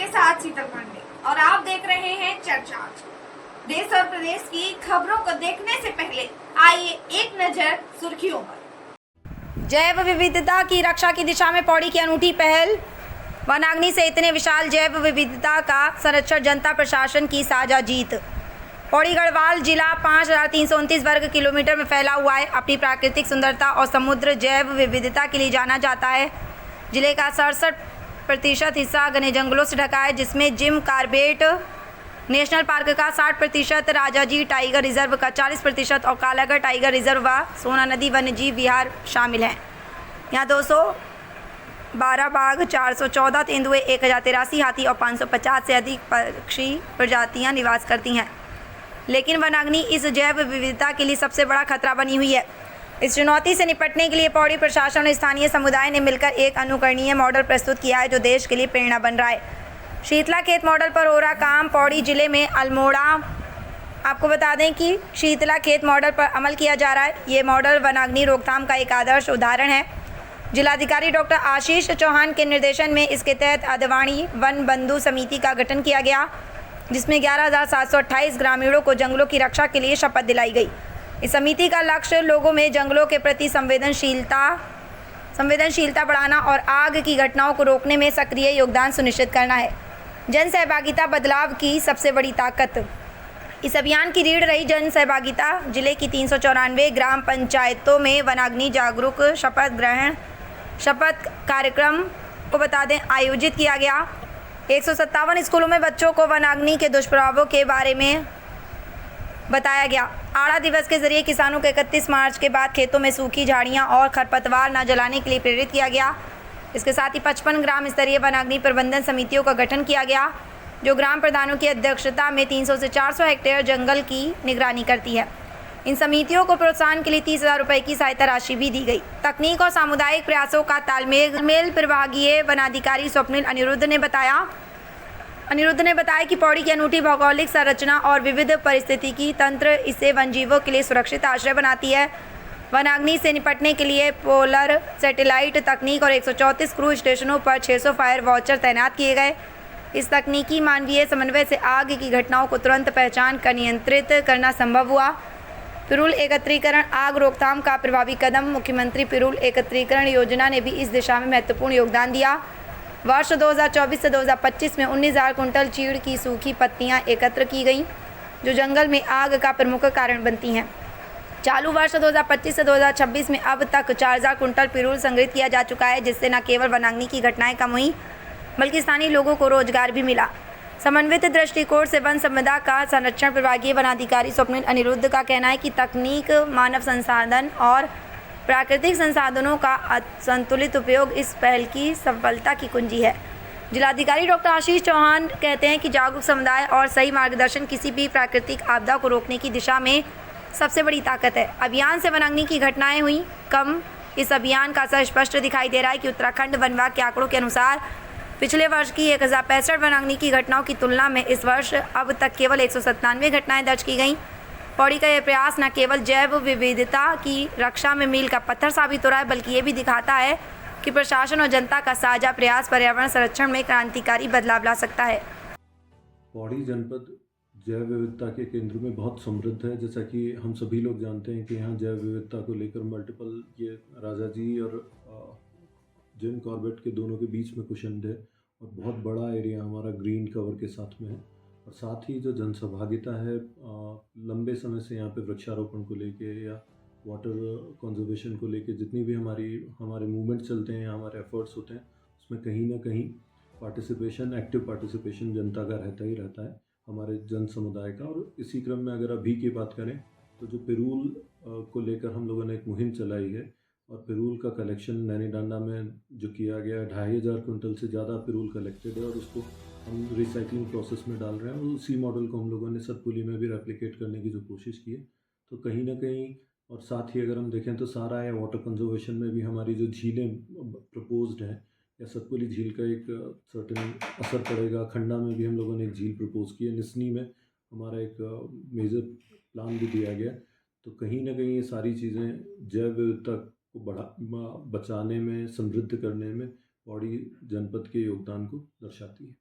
साथ शीतल पांडे और आप देख रहे हैं चर्चा। देश और प्रदेश की खबरों को देखने से पहले आइए एक नजर सुर्खियों पर। जैव विविधता की रक्षा की दिशा में पौड़ी की अनूठी पहल। वनाग्नि से इतने विशाल जैव विविधता का संरक्षण जनता प्रशासन की साझा जीत। पौड़ी गढ़वाल जिला 5329 वर्ग किलोमीटर में फैला हुआ है। अपनी प्राकृतिक सुंदरता और समुद्र जैव विविधता के लिए जाना जाता है। जिले का 67% हिस्सा घने जंगलों से ढका है, जिसमें जिम कार्बेट नेशनल पार्क का 60%, राजाजी टाइगर रिजर्व का 40% और कालागढ़ टाइगर रिजर्व व सोना नदी वन्यजीव विहार शामिल हैं। यहाँ 212 बाघ, 414 तेंदुए, 1083 हाथी और 550 से अधिक पक्षी प्रजातियाँ निवास करती हैं। लेकिन वनाग्नि इस जैव विविधता के लिए सबसे बड़ा खतरा बनी हुई है। इस चुनौती से निपटने के लिए पौड़ी प्रशासन और स्थानीय समुदाय ने मिलकर एक अनुकरणीय मॉडल प्रस्तुत किया है, जो देश के लिए प्रेरणा बन रहा है। शीतला खेत मॉडल पर हो रहा काम। पौड़ी जिले में अल्मोड़ा, आपको बता दें कि शीतला खेत मॉडल पर अमल किया जा रहा है। ये मॉडल वनाग्नि रोकथाम का एक आदर्श उदाहरण है। जिलाधिकारी डॉक्टर आशीष चौहान के निर्देशन में इसके तहत अदवाणी वन बंधु समिति का गठन किया गया, जिसमें 11,728 ग्रामीणों को जंगलों की रक्षा के लिए शपथ दिलाई गई। इस समिति का लक्ष्य लोगों में जंगलों के प्रति संवेदनशीलता बढ़ाना और आग की घटनाओं को रोकने में सक्रिय योगदान सुनिश्चित करना है। जन सहभागिता बदलाव की सबसे बड़ी ताकत। इस अभियान की रीढ़ रही जन सहभागिता। जिले की 394 ग्राम पंचायतों में वनाग्नि जागरूक शपथ कार्यक्रम को बता दें आयोजित किया गया। 157 स्कूलों में बच्चों को वनाग्नि के दुष्प्रभावों के बारे में बताया गया। आड़ा दिवस के जरिए किसानों को 31 मार्च के बाद खेतों में सूखी झाड़ियां और खरपतवार न जलाने के लिए प्रेरित किया गया। इसके साथ ही 55 ग्राम स्तरीय वनाग्नि प्रबंधन समितियों का गठन किया गया, जो ग्राम प्रधानों की अध्यक्षता में 300 से 400 हेक्टेयर जंगल की निगरानी करती है। इन समितियों को प्रोत्साहन के लिए 30,000 रुपये की सहायता राशि भी दी गई। तकनीक और सामुदायिक प्रयासों का तालमेल प्रभागीय वनाधिकारी स्वप्निल अनिरुद्ध ने बताया कि पौड़ी की अनूठी भौगोलिक संरचना और विविध पारिस्थितिकी तंत्र इसे वन्यजीवों के लिए सुरक्षित आश्रय बनाती है। वनाग्नि से निपटने के लिए पोलर सैटेलाइट तकनीक और 134 क्रूज स्टेशनों पर 600 फायर वॉचर तैनात किए गए। इस तकनीकी मानवीय समन्वय से आग की घटनाओं को तुरंत पहचान कर नियंत्रित करना संभव हुआ। पिरूल एकत्रीकरण आग रोकथाम का प्रभावी कदम। मुख्यमंत्री पिरूल एकत्रीकरण योजना ने भी इस दिशा में महत्वपूर्ण योगदान दिया। वर्ष 2024 से 2025 में 19,000 कुंटल चीड़ की सूखी पत्तियां एकत्र की गईं, जो जंगल में आग का प्रमुख कारण बनती हैं। चालू वर्ष 2025 से 2026 में अब तक 4,000 कुंटल पिरूल संग्रहित किया जा चुका है, जिससे न केवल वनाग्नि की घटनाएं कम हुई, बल्कि स्थानीय लोगों को रोजगार भी मिला। समन्वित दृष्टिकोण से वन संपदा का संरक्षण विभागीय वनाधिकारी स्वप्निल अनिरुद्ध का कहना है कि तकनीक, मानव संसाधन और प्राकृतिक संसाधनों का संतुलित उपयोग इस पहल की सफलता की कुंजी है। जिलाधिकारी डॉक्टर आशीष चौहान कहते हैं कि जागरूक समुदाय और सही मार्गदर्शन किसी भी प्राकृतिक आपदा को रोकने की दिशा में सबसे बड़ी ताकत है। अभियान से वनाग्नि की घटनाएं हुई कम। इस अभियान का असर स्पष्ट दिखाई दे रहा है कि उत्तराखंड वन विभाग के आंकड़ों के अनुसार पिछले वर्ष की 1065 वनाग्नि की घटनाओं की तुलना में इस वर्ष अब तक केवल 197 घटनाएं दर्ज की गईं। पौड़ी का यह प्रयास न केवल जैव विविधता की रक्षा में मील का पत्थर साबित हो रहा है, बल्कि ये भी दिखाता है कि प्रशासन और जनता का साझा प्रयास पर्यावरण संरक्षण में क्रांतिकारी बदलाव ला सकता है। पौड़ी जनपद जैव विविधता के केंद्र में बहुत समृद्ध है। जैसा कि हम सभी लोग जानते हैं कि यहाँ जैव विविधता को लेकर मल्टीपल ये राजाजी और जिम कॉर्बेट के दोनों के बीच में कुशंद है और बहुत बड़ा एरिया हमारा ग्रीन कवर के साथ में है। और साथ ही जो जनसहभागिता है, लंबे समय से यहाँ पे वृक्षारोपण को लेके या वाटर कंजर्वेशन को लेके जितनी भी हमारे मूवमेंट चलते हैं, हमारे एफर्ट्स होते हैं, उसमें कहीं ना कहीं एक्टिव पार्टिसिपेशन जनता का रहता है, हमारे जन समुदाय का। और इसी क्रम में अगर अभी की बात करें तो जो पिरूल को लेकर हम लोगों ने एक मुहिम चलाई है और पिरूल का कलेक्शन नैनीडांडा में जो किया गया 2,500 कुंटल से ज़्यादा पिरूल कलेक्टेड है और उसको हम रिसाइकलिंग प्रोसेस में डाल रहे हैं। और उसी मॉडल को हम लोगों ने सतपुली में भी रेप्लिकेट करने की जो कोशिश की है, तो कहीं ना कहीं। और साथ ही अगर हम देखें तो सारा या वाटर कंजर्वेशन में भी हमारी जो झीलें प्रपोज्ड हैं, या सतपुली झील का एक सर्टेन असर पड़ेगा। खंडा में भी हम लोगों ने एक झील प्रपोज की है। निसनी में हमारा एक मेजर प्लान भी दिया गया। तो कहीं ना कहीं ये सारी चीज़ें जैव विविधता को बचाने में, समृद्ध करने में पौड़ी जनपद के योगदान को दर्शाती है।